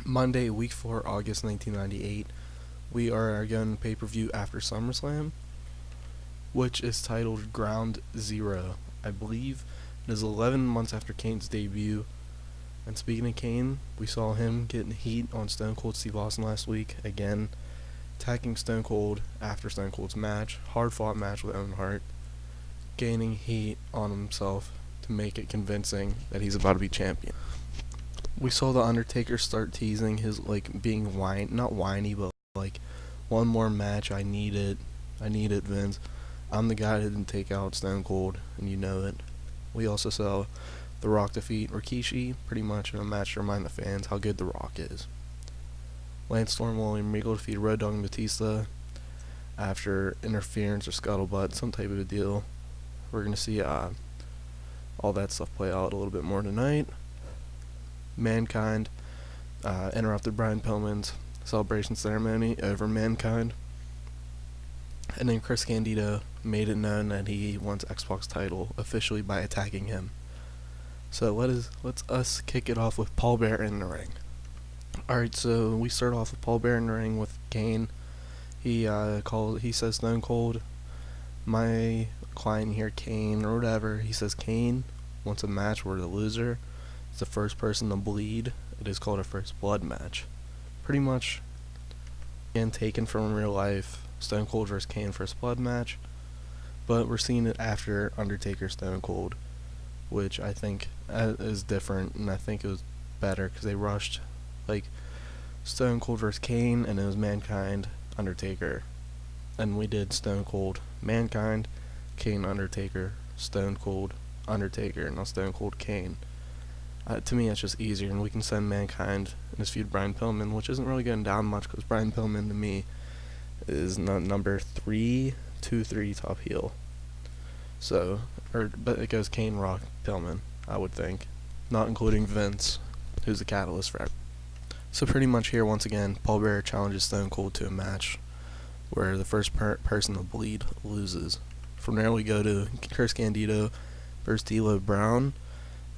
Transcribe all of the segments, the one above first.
Monday, week 4, August 1998. We are again pay-per-view after SummerSlam, which is titled Ground Zero. I believe it is 11 months after Kane's debut. And speaking of Kane, we saw him getting heat on Stone Cold Steve Austin last week, again attacking Stone Cold after Stone Cold's match, hard-fought match with Owen Hart, gaining heat on himself to make it convincing that he's about to be champion. We saw the Undertaker start teasing his being not whiny, but one more match. I need it, Vince. I'm the guy that didn't take out Stone Cold, and you know it. We also saw The Rock defeat Rikishi, pretty much in a match to remind the fans how good The Rock is. Lance Storm, William Regal defeated Road Dogg and Batista after interference or scuttlebutt, some type of a deal. We're gonna see all that stuff play out a little bit more tonight. Mankind interrupted Brian Pillman's celebration ceremony over Mankind, and then Chris Candido made it known that he wants Xbox title officially by attacking him. So let's us kick it off with Paul Bearer in the ring. Alright, so we start off with Paul Bearer in the ring with Kane. He says Stone Cold, my client here, Kane, or whatever. He says Kane wants a match where the loser is the first person to bleed. It is called a first blood match. Pretty much, again, taken from real life, Stone Cold vs. Kane first blood match. But we're seeing it after Undertaker Stone Cold, which I think is different, and I think it was better because they rushed Stone Cold vs. Kane, and it was Mankind, Undertaker, and we did Stone Cold, Mankind, Kane, Undertaker, Stone Cold, Undertaker, now Stone Cold, Kane. To me, it's just easier, and we can send Mankind in his feud Brian Pillman, which isn't really going down much because Brian Pillman to me is number 3, 2-3 top heel. So, but it goes Kane, Rock, Pillman, I would think, not including Vince, who's the catalyst for it. So pretty much here, once again, Paul Bearer challenges Stone Cold to a match where the first person to bleed loses. From there we go to Chris Candido versus D'Lo Brown,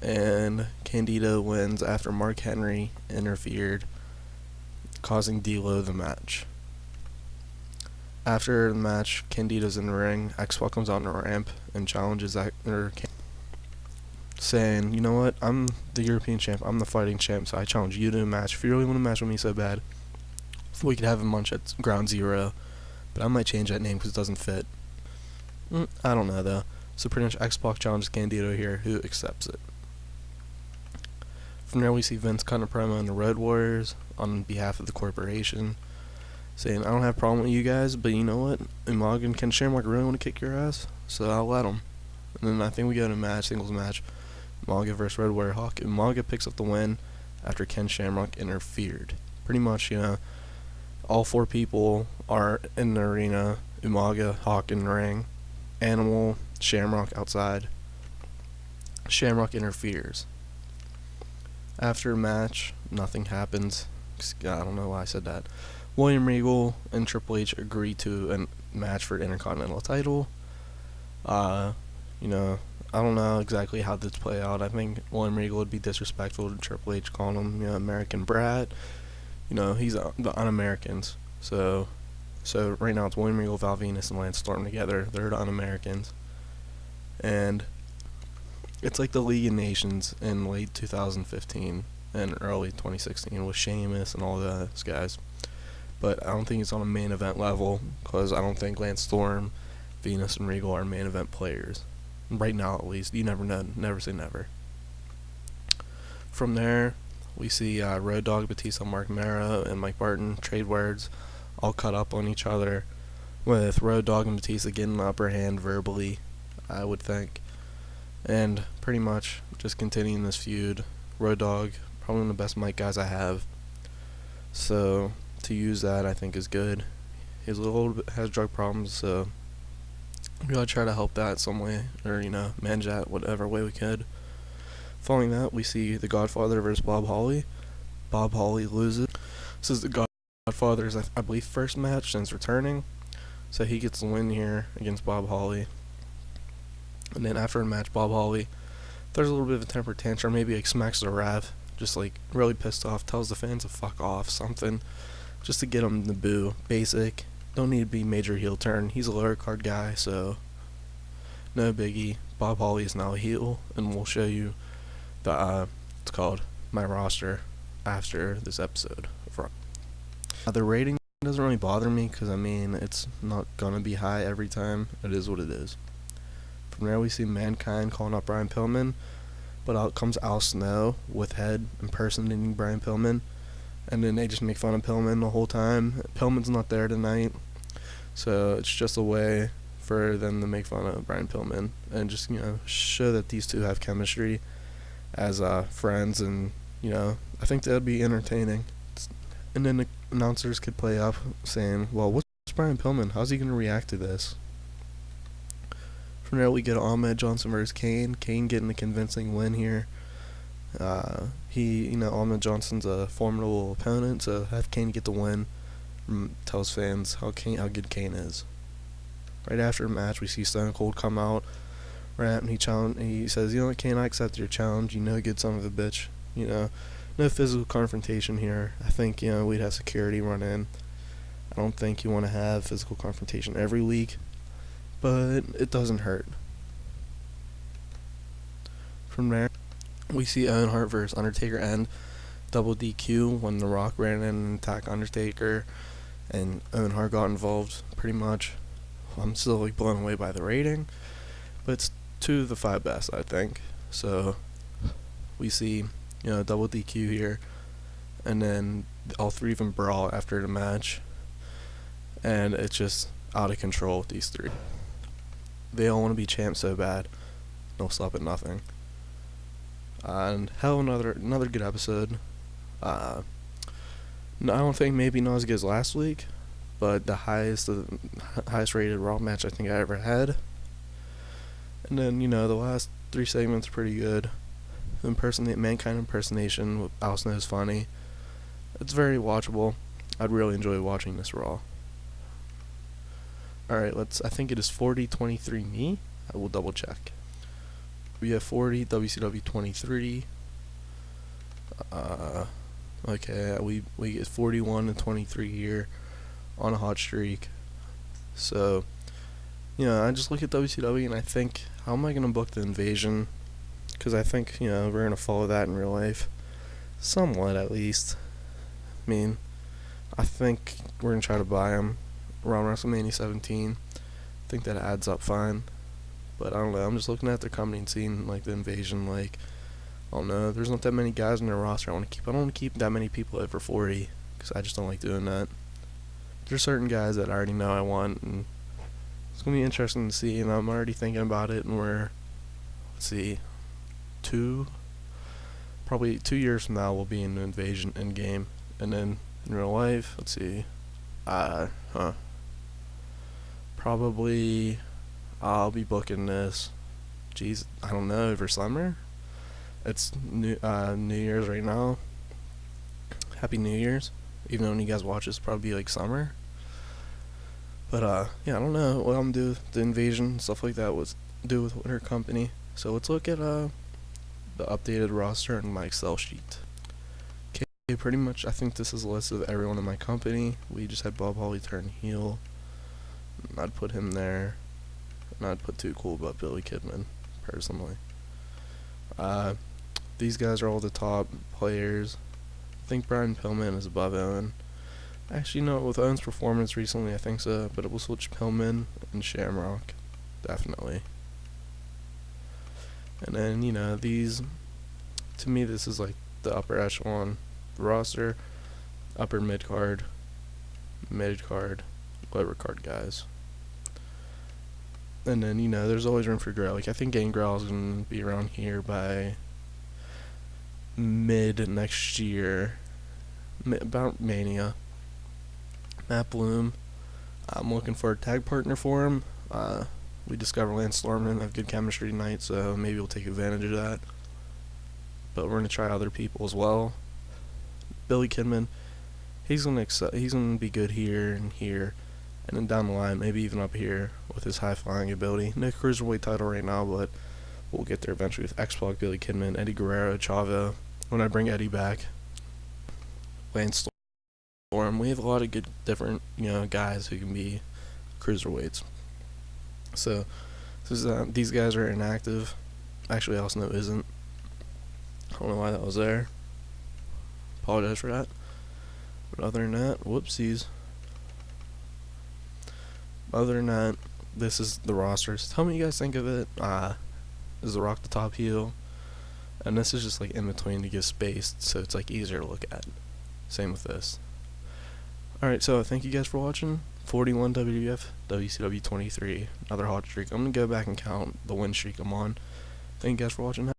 and Candido wins after Mark Henry interfered, causing D'Lo the match. After the match, Candido's in the ring. X-Pac comes out on the ramp and challenges saying, you know what, I'm the European champ, I'm the fighting champ, so I challenge you to a match. If you really want to match with me so bad, we could have a match at Ground Zero, but I might change that name because it doesn't fit. I don't know though. So pretty much X-Pac challenges Candido here, who accepts it. From there we see Vince cutting a promo on the Road Warriors on behalf of the corporation, saying, I don't have a problem with you guys, but you know what, Umaga and Ken Shamrock really want to kick your ass, so I'll let them. And then I think we go to a match, singles match, Umaga vs. Road Warrior Hawk. Umaga picks up the win after Ken Shamrock interfered. Pretty much, all 4 people are in the arena. Umaga, Hawk in the ring, Animal, Shamrock outside. Shamrock interferes. After a match, nothing happens. I don't know why I said that. William Regal and Triple H agree to a match for the Intercontinental title. I don't know exactly how this play out. I think William Regal would be disrespectful to Triple H, calling him, American brat. He's the un-Americans. So right now it's William Regal, Val Venus, and Lance Storm together. They're the un-Americans. And it's like the League of Nations in late 2015 and early 2016 with Sheamus and all those guys. But I don't think it's on a main event level, because I don't think Lance Storm, Venus, and Regal are main event players. Right now, at least. You never know. Never say never. From there, we see Road Dogg, Batista, Mark Mero, and Mike Barton trade words, all cut up on each other, with Road Dogg and Batista getting the upper hand verbally, I would think. And pretty much just continuing this feud. Road Dogg, probably one of the best mic guys I have. So to use that, I think is good. He's has drug problems, so we gotta try to help that some way, or manage that whatever way we could. Following that, we see the Godfather versus Bob Holly. Bob Holly loses. This is the Godfather's, I believe, first match since returning, so he gets the win here against Bob Holly. And then after the match, Bob Holly throws a little bit of a temper tantrum, maybe smacks the ref, just like really pissed off, tells the fans to fuck off, something, just to get him to boo. Basic. Don't need to be major heel turn. He's a lower card guy, so no biggie. Bob Holly is now a heel, and we'll show you the it's called my roster after this episode. The rating doesn't really bother me because I mean it's not gonna be high every time. It is what it is. From there we see Mankind calling out Brian Pillman, but out comes Al Snow with Head impersonating Brian Pillman, and then they just make fun of Pillman the whole time. Pillman's not there tonight, so it's just a way for them to make fun of Brian Pillman and just, you know, show that these two have chemistry as friends, and, you know, I think that would be entertaining. And then the announcers could play up saying, well, what's Brian Pillman? How's he going to react to this? From there we get Ahmed Johnson versus Kane. Kane getting a convincing win here. Ahmed Johnson's a formidable opponent, so have Kane get the win. Tells fans how good Kane is. Right after the match, we see Stone Cold come out, right, and he says, you know what, Kane, I accept your challenge, you know, good son of a bitch. You know, no physical confrontation here. I think, you know, we'd have security run in. I don't think you want to have physical confrontation every week, but it doesn't hurt. From there, we see Owen Hart versus Undertaker and double DQ when The Rock ran in and attacked Undertaker, and Owen Hart got involved pretty much. I'm still like blown away by the rating, but it's 2 of the 5 best, I think. So we see, you know, double DQ here, and then all 3 of them brawl after the match, and it's just out of control with these 3. They all want to be champs so bad, no stop at nothing. And hell, another good episode. No, I don't think maybe not as good as last week, but the highest rated Raw match I think I ever had. And then, you know, the last 3 segments are pretty good. Mankind impersonation with Al Snow is funny. It's very watchable. I'd really enjoy watching this Raw. Alright, I think it is 40-23 me. I will double check. We have 40, WCW 23. Okay, we get 41-23 here on a hot streak. So, you know, I just look at WCW and I think, how am I going to book the Invasion? Because I think, you know, we're going to follow that in real life. Somewhat, at least. I mean, I think we're going to try to buy them around WrestleMania 17. I think that adds up fine. But I don't know, I'm just looking at their company and seeing, like, the Invasion, like, I don't know, there's not that many guys in their roster I don't want to keep that many people over 40, because I just don't like doing that. There's certain guys that I already know I want, and it's going to be interesting to see, and I'm already thinking about it, and we're, let's see, probably 2 years from now we'll be in the Invasion Endgame, and then in real life, let's see, probably I'll be booking this, geez, I don't know, over summer. It's New Year's right now. Happy New Year's. Even though when you guys watch this, probably like summer. But yeah, I don't know what I'm gonna do with the Invasion, stuff like that. What do with her company. So let's look at the updated roster and my Excel sheet. Okay, pretty much I think this is a list of everyone in my company. We just had Bob Holly turn heel. I'd put him there. And I'd put Too Cool about Billy Kidman, personally. These guys are all the top players. I think Brian Pillman is above Owen. Actually, no, with Owen's performance recently, I think so, but it will switch Pillman and Shamrock, definitely. And then, you know, these, to me, this is like the upper echelon roster, upper mid-card, lower card guys. And then, you know, there's always room for Grell. Like, I think Gangrel is going to be around here by mid next year, about Mania. Matt Bloom, I'm looking for a tag partner for him. We discovered Lance Storm and have good chemistry tonight, so maybe we'll take advantage of that. But we're going to try other people as well. Billy Kidman, he's going to be good here and here. And then down the line, maybe even up here with his high-flying ability. No cruiserweight title right now, but we'll get there eventually with X-Pac, Billy Kidman, Eddie Guerrero, Chavo. when I bring Eddie back, Lance Storm, we have a lot of good different, guys who can be cruiserweights. So these guys are inactive. Actually, Al Snow isn't. I don't know why that was there. Apologize for that. But other than that, whoopsies. Other than that, this is the rosters. Tell me what you guys think of it. Is The Rock the top heel? And this is just like in between to give space, so it's like easier to look at. Same with this. Alright, so thank you guys for watching. 41 WWF, WCW 23, another hot streak. I'm gonna go back and count the win streak I'm on. Thank you guys for watching.